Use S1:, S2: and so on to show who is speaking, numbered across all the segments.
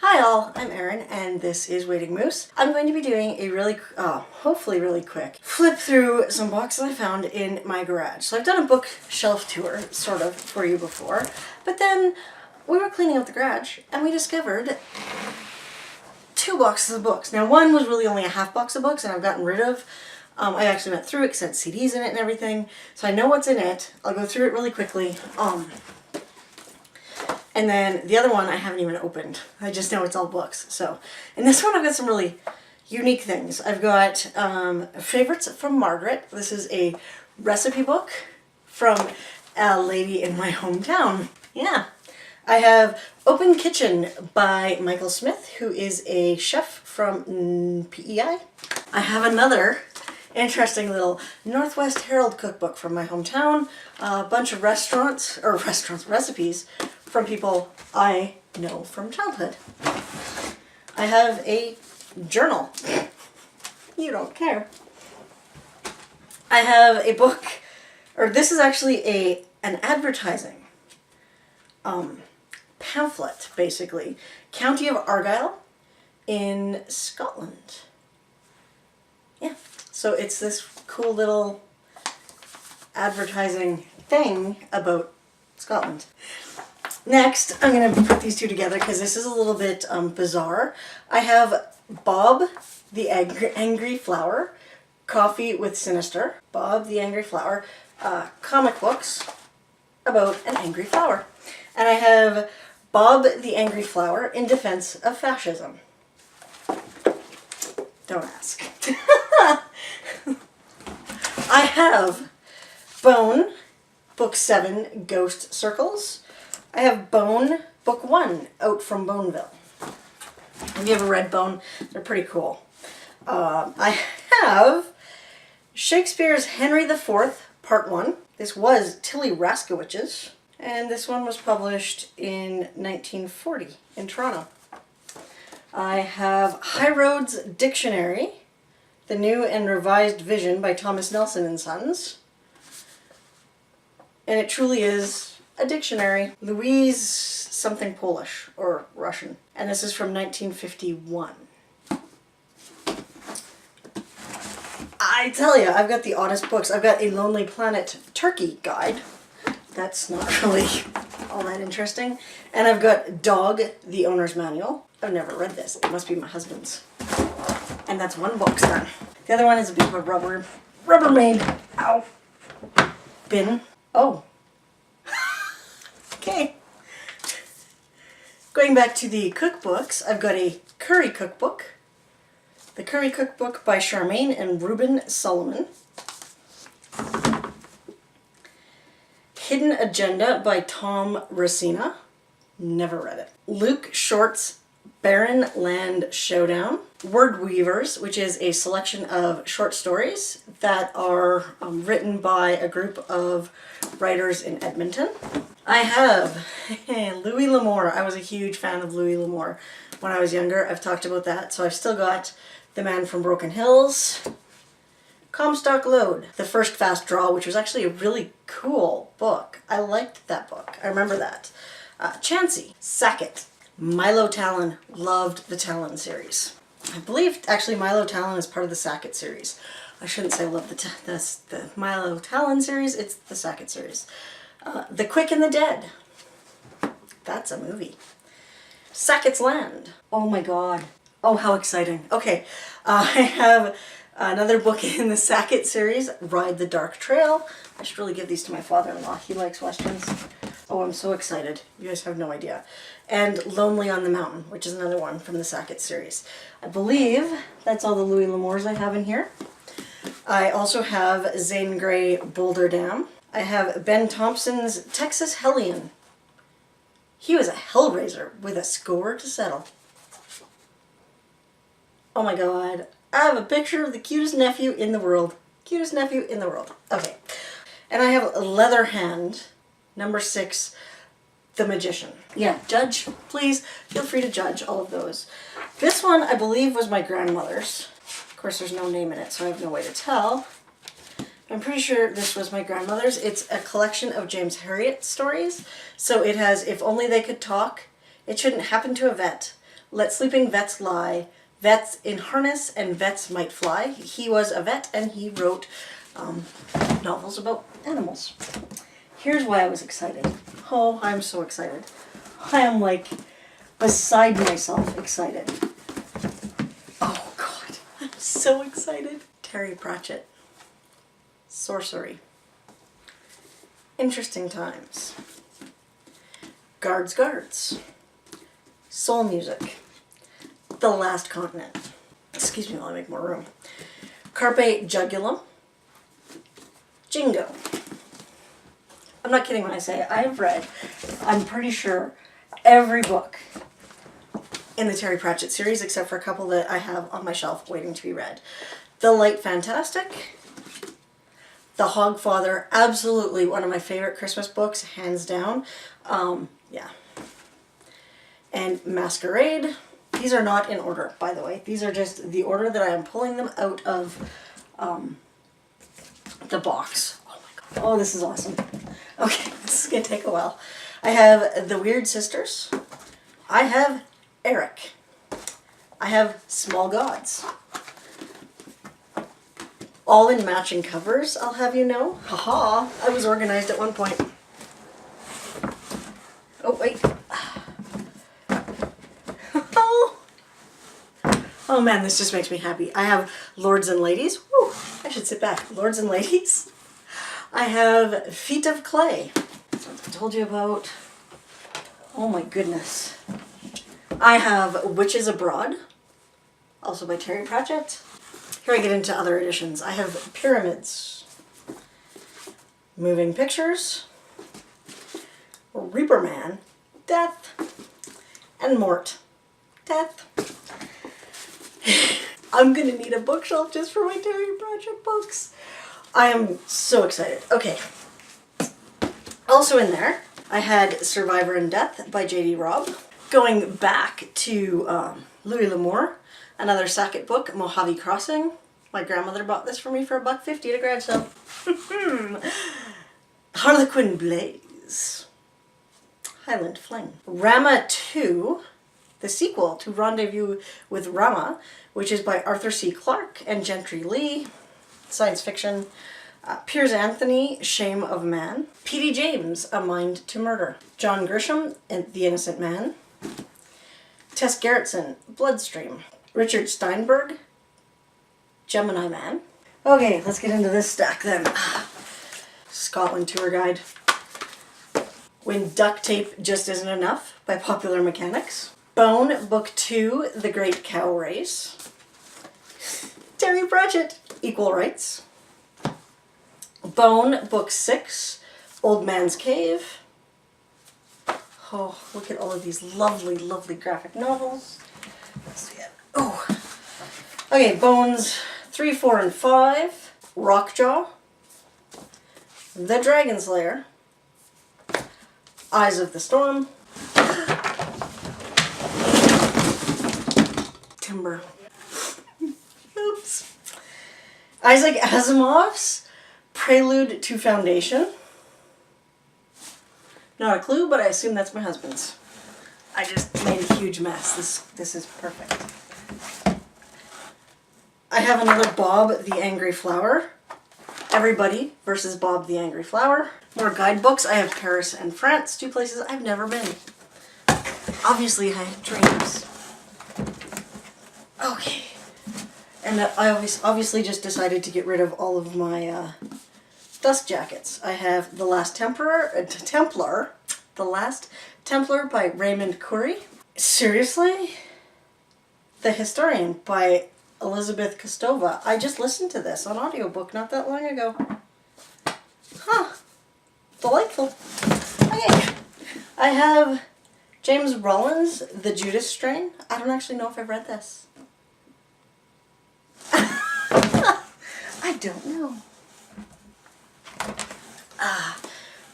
S1: Hi all, I'm Erin and this is Waiting Moose. I'm going to be doing a hopefully really quick flip through some boxes I found in my garage. So I've done a bookshelf tour, sort of, for you before, but then we were cleaning out the garage and we discovered 2 boxes of books. Now one was really only a half box of books and I've gotten rid of. I actually went through it because it had CDs in it and everything, so I know what's in it. I'll go through it really quickly. And then the other one I haven't even opened. I just know it's all books. So, in this one I've got some really unique things. I've got favorites from Margaret. This is a recipe book from a lady in my hometown. Yeah. I have Open Kitchen by Michael Smith, who is a chef from PEI. I have another interesting little Northwest Herald cookbook from my hometown. A bunch of recipes from people I know from childhood. I have a journal. You don't care. I have a book, or this is actually an advertising pamphlet, basically. County of Argyll in Scotland. Yeah, so it's this cool little advertising thing about Scotland. Next, I'm going to put these two together because this is a little bit bizarre. I have Bob the Angry Flower, Coffee with Sinister. Bob the Angry Flower, comic books about an angry flower. And I have Bob the Angry Flower in Defense of Fascism. Don't ask. I have Bone, Book 7, Ghost Circles. I have Bone, Book 1, Out from Boneville. Have you ever read Bone? They're pretty cool. I have Shakespeare's Henry IV, Part 1. This was Tilly Raskowicz's, and this one was published in 1940 in Toronto. I have High Road's Dictionary, The New and Revised Vision by Thomas Nelson and Sons. And it truly is a dictionary. Louise something Polish or Russian. And this is from 1951. I tell you, I've got the oddest books. I've got a Lonely Planet Turkey guide. That's not really all that interesting. And I've got Dog, the Owner's Manual. I've never read this. It must be my husband's. And that's one box done. The other one is a bit of a Rubbermaid. Ow. Bin. Oh. Okay. Going back to the cookbooks, I've got a curry cookbook. The Curry Cookbook by Charmaine and Reuben Solomon. Hidden Agenda by Tom Racina. Never read it. Luke Short's Barren Land Showdown. Word Weavers, which is a selection of short stories that are written by a group of writers in Edmonton. I have Louis L'Amour. I was a huge fan of Louis L'Amour when I was younger. I've talked about that. So I've still got The Man from Broken Hills, Comstock Lode, The First Fast Draw, which was actually a really cool book. I liked that book. I remember that. Chansey, Sackett, Milo Talon. Loved the Talon series. I believe actually Milo Talon is part of the Sackett series. I shouldn't say love the Milo Talon series, it's the Sackett series. The Quick and the Dead. That's a movie. Sackett's Land. Oh my god. Oh, how exciting. Okay, I have another book in the Sackett series, Ride the Dark Trail. I should really give these to my father-in-law. He likes westerns. Oh, I'm so excited. You guys have no idea. And Lonely on the Mountain, which is another one from the Sackett series. I believe that's all the Louis L'Amours I have in here. I also have Zane Grey, Boulder Dam. I have Ben Thompson's Texas Hellion. He was a hellraiser with a score to settle. Oh my god. I have a picture of the cutest nephew in the world. Cutest nephew in the world. Okay. And I have Leatherhand, number 6, The Magician. Yeah, judge, please. Feel free to judge all of those. This one, I believe, was my grandmother's. Of course, there's no name in it, so I have no way to tell. I'm pretty sure this was my grandmother's. It's a collection of James Herriot stories. So it has If Only They Could Talk, It Shouldn't Happen to a Vet, Let Sleeping Vets Lie, Vets in Harness and Vets Might Fly. He was a vet and he wrote novels about animals. Here's why I was excited. Oh, I'm so excited. I am like beside myself excited. Oh God, I'm so excited. Terry Pratchett. Sorcery. Interesting Times. Guards, Guards. Soul Music. The Last Continent. Excuse me while I make more room. Carpe Jugulum. Jingo. I'm not kidding when I say I've read, I'm pretty sure, every book in the Terry Pratchett series except for a couple that I have on my shelf waiting to be read. The Light Fantastic. The Hogfather, absolutely one of my favorite Christmas books, hands down. Yeah. And Masquerade. These are not in order, by the way. These are just the order that I am pulling them out of the box. Oh my God. Oh, this is awesome. Okay, this is going to take a while. I have The Weird Sisters. I have Eric. I have Small Gods. All in matching covers, I'll have you know. Haha, I was organized at one point. Oh, wait. Oh man, this just makes me happy. I have Lords and Ladies. Woo, I should sit back. Lords and Ladies. I have Feet of Clay. I told you about. Oh my goodness. I have Witches Abroad, also by Terry Pratchett. Here I get into other editions. I have Pyramids, Moving Pictures, Reaper Man, Death, and Mort, Death. I'm gonna need a bookshelf just for my Terry Pratchett books. I am so excited. Okay. Also in there, I had Survivor and Death by J.D. Robb. Going back to Louis L'Amour, another Sackett book, Mojave Crossing. My grandmother bought this for me for $1.50 at a garage sale. Harlequin Blaze. Highland Fling. Rama 2, the sequel to Rendezvous with Rama, which is by Arthur C. Clarke and Gentry Lee. Science fiction. Piers Anthony, Shame of Man. P.D. James, A Mind to Murder. John Grisham, The Innocent Man. Tess Gerritsen, Bloodstream. Richard Steinberg, Gemini Man. Okay, let's get into this stack then. Scotland Tour Guide. When Duct Tape Just Isn't Enough by Popular Mechanics. Bone, Book 2, The Great Cow Race. Terry Pratchett, Equal Rights. Bone, Book 6, Old Man's Cave. Oh, look at all of these lovely, lovely graphic novels. Let's see it. Oh. Okay, Bones 3, 4, and 5. Rockjaw. The Dragon Slayer. Eyes of the Storm. Timber. Oops. Isaac Asimov's Prelude to Foundation. Not a clue, but I assume that's my husband's. I just made a huge mess. This is perfect. I have another Bob the Angry Flower. Everybody versus Bob the Angry Flower. More guidebooks. I have Paris and France, 2 places I've never been. Obviously, I had dreams. Okay. And I obviously just decided to get rid of all of my dust jackets. I have The Last Templar, The Last Templar by Raymond Curry. Seriously? The Historian by Elizabeth Kostova. I just listened to this on audiobook not that long ago. Huh. Delightful. Okay. I have James Rollins, The Judas Strain. I don't actually know if I've read this. I don't know.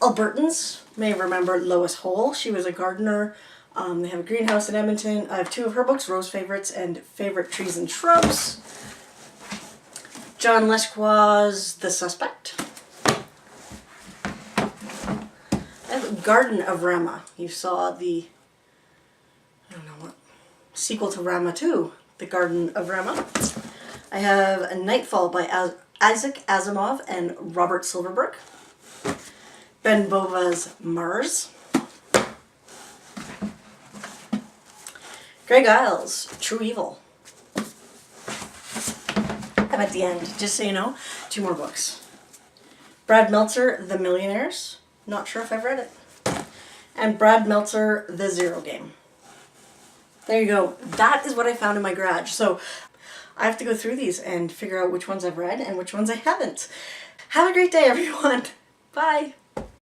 S1: Albertans may remember Lois Hole. She was a gardener. They have a greenhouse in Edmonton. I have 2 of her books, Rose Favorites and Favorite Trees and Shrubs. John Lesquois' The Suspect. I have Garden of Rama. You saw the, I don't know what, sequel to Rama 2, The Garden of Rama. I have a Nightfall by Isaac Asimov and Robert Silverbrook. Ben Bova's Mars. Greg Iles, True Evil. I'm at the end, just so you know, 2 more books. Brad Meltzer, The Millionaires. Not sure if I've read it. And Brad Meltzer, The Zero Game. There you go. That is what I found in my garage. So I have to go through these and figure out which ones I've read and which ones I haven't. Have a great day, everyone. Bye.